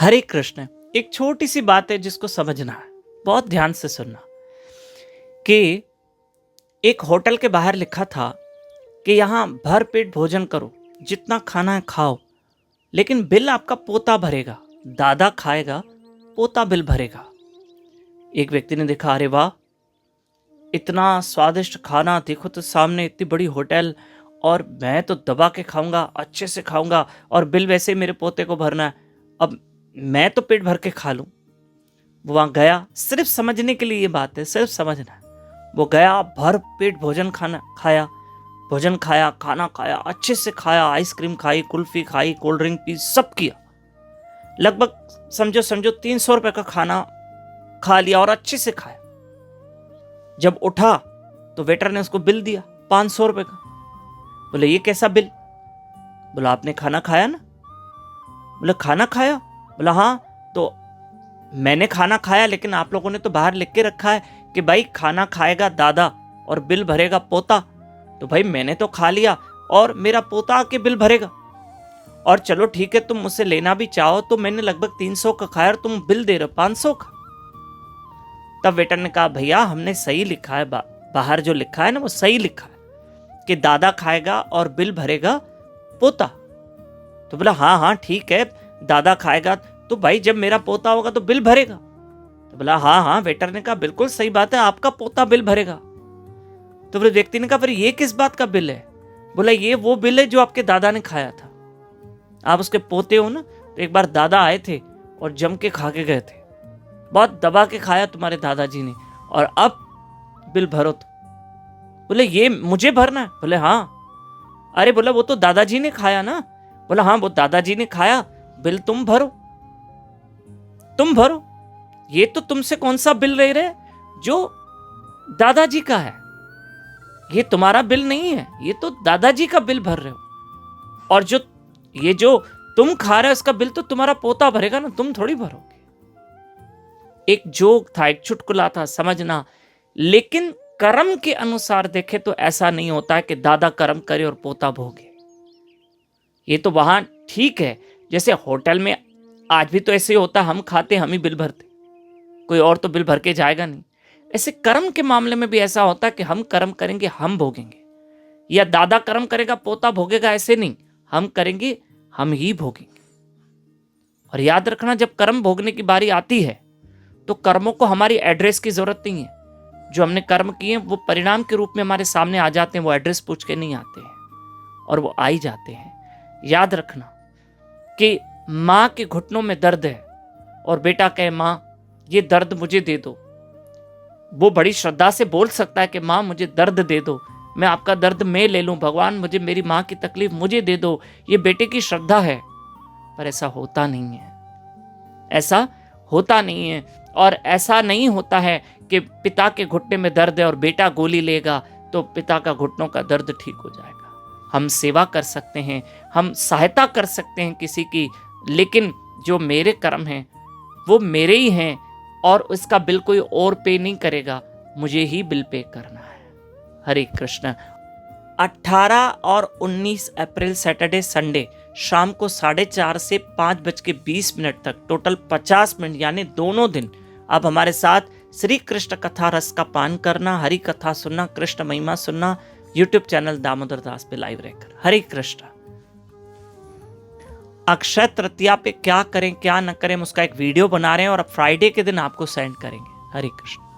हरे कृष्ण। एक छोटी सी बात है जिसको समझना है, बहुत ध्यान से सुनना। कि एक होटल के बाहर लिखा था कि यहाँ भर पेट भोजन करो, जितना खाना है खाओ, लेकिन बिल आपका पोता भरेगा। दादा खाएगा, पोता बिल भरेगा। एक व्यक्ति ने देखा, अरे वाह, इतना स्वादिष्ट खाना, देखो तो सामने इतनी बड़ी होटल, और मैं तो दबा के खाऊंगा, अच्छे से खाऊंगा, और बिल वैसे ही मेरे पोते को भरना है। अब मैं तो पेट भर के खा लूं। वो वहां गया, सिर्फ समझने के लिए ये बात है, सिर्फ समझना है। वो गया, भर पेट भोजन खाया, खाना खाया, अच्छे से खाया, आइसक्रीम खाई, कुल्फी खाई, कोल्ड ड्रिंक पी, सब किया। लगभग समझो 300 रुपए का खाना खा लिया और अच्छे से खाया। जब उठा तो वेटर ने उसको बिल दिया 500 रुपए का। बोले ये कैसा बिल? बोला आपने खाना खाया ना? बोले खाना खाया? बोला हाँ, तो मैंने खाना खाया, लेकिन आप लोगों ने तो बाहर लिख के रखा है कि भाई खाना खाएगा दादा और बिल भरेगा पोता। तो भाई मैंने तो खा लिया और मेरा पोता आके बिल भरेगा। और चलो ठीक है, तुम मुझसे लेना भी चाहो तो मैंने लगभग 300 का खाया और तुम बिल दे रहे हो 500 का। तब वेटर ने कहा भैया हमने सही लिखा है, बाहर जो लिखा है ना वो सही लिखा है कि दादा खाएगा और बिल भरेगा पोता। तो बोला हाँ ठीक है, दादा खाएगा तो भाई जब मेरा पोता होगा तो बिल भरेगा। तो बोला हाँ, वेटर ने कहा बिल्कुल सही बात है, आपका पोता बिल भरेगा। तो फिर व्यक्ति ने कहा फिर ये किस बात का बिल है? बोला ये वो बिल है जो आपके दादा ने खाया था। आप उसके पोते हो ना, तो एक बार दादा आए थे और जम के खा के गए थे, बहुत दबा के खाया तुम्हारे दादाजी ने, और अब बिल भरो। तो बोले ये मुझे भरना है? बोले हाँ। अरे बोला वो तो दादाजी ने खाया ना? बोला हाँ, वो दादाजी ने खाया, बिल तुम भरो। ये तो तुमसे कौन सा बिल ले रहे जो दादाजी का है? ये तुम्हारा बिल नहीं है, ये तो दादाजी का बिल भर रहे हो। और जो तुम खा रहे हो उसका बिल तो तुम्हारा पोता भरेगा ना, तुम थोड़ी भरोगे। एक जोक था, एक चुटकुला था, समझना। लेकिन कर्म के अनुसार देखे तो ऐसा नहीं होता है कि दादा कर्म करे और पोता भोगे। ये तो वहां ठीक है, जैसे होटल में आज भी तो ऐसे ही होता, हम खाते हम ही बिल भरते, कोई और तो बिल भर के जाएगा नहीं। ऐसे कर्म के मामले में भी ऐसा होता है कि हम कर्म करेंगे हम भोगेंगे, या दादा कर्म करेगा पोता भोगेगा, ऐसे नहीं, हम करेंगे हम ही भोगेंगे। और याद रखना, जब कर्म भोगने की बारी आती है तो कर्मों को हमारी एड्रेस की जरूरत नहीं है। जो हमने कर्म किए वो परिणाम के रूप में हमारे सामने आ जाते हैं, वो एड्रेस पूछ के नहीं आते हैं, और वो आ ही जाते हैं। याद रखना कि माँ के घुटनों में दर्द है और बेटा कहे माँ ये दर्द मुझे दे दो, वो बड़ी श्रद्धा से बोल सकता है कि माँ मुझे दर्द दे दो, मैं आपका दर्द मैं ले लूं, भगवान मुझे मेरी माँ की तकलीफ मुझे दे दो, ये बेटे की श्रद्धा है। पर ऐसा होता नहीं है, ऐसा होता नहीं है। और ऐसा नहीं होता है कि पिता के घुटने में दर्द है और बेटा गोली लेगा तो पिता का घुटनों का दर्द ठीक हो जाएगा। हम सेवा कर सकते हैं, हम सहायता कर सकते हैं किसी की, लेकिन जो मेरे कर्म हैं वो मेरे ही हैं, और उसका बिल कोई और पे नहीं करेगा, मुझे ही बिल पे करना है। हरे कृष्ण। 18 और 19 अप्रैल सैटरडे संडे शाम को 4:30 से 5:20 तक, टोटल 50 मिनट, यानी दोनों दिन आप हमारे साथ श्री कृष्ण कथा रस का पान करना, हरि कथा सुनना, कृष्ण महिमा सुनना, यूट्यूब चैनल दामोदर दास पे लाइव रहकर। हरे कृष्ण। अक्षय तृतीया पे क्या करें क्या न करें उसका एक वीडियो बना रहे हैं और अब फ्राइडे के दिन आपको सेंड करेंगे। हरे कृष्ण।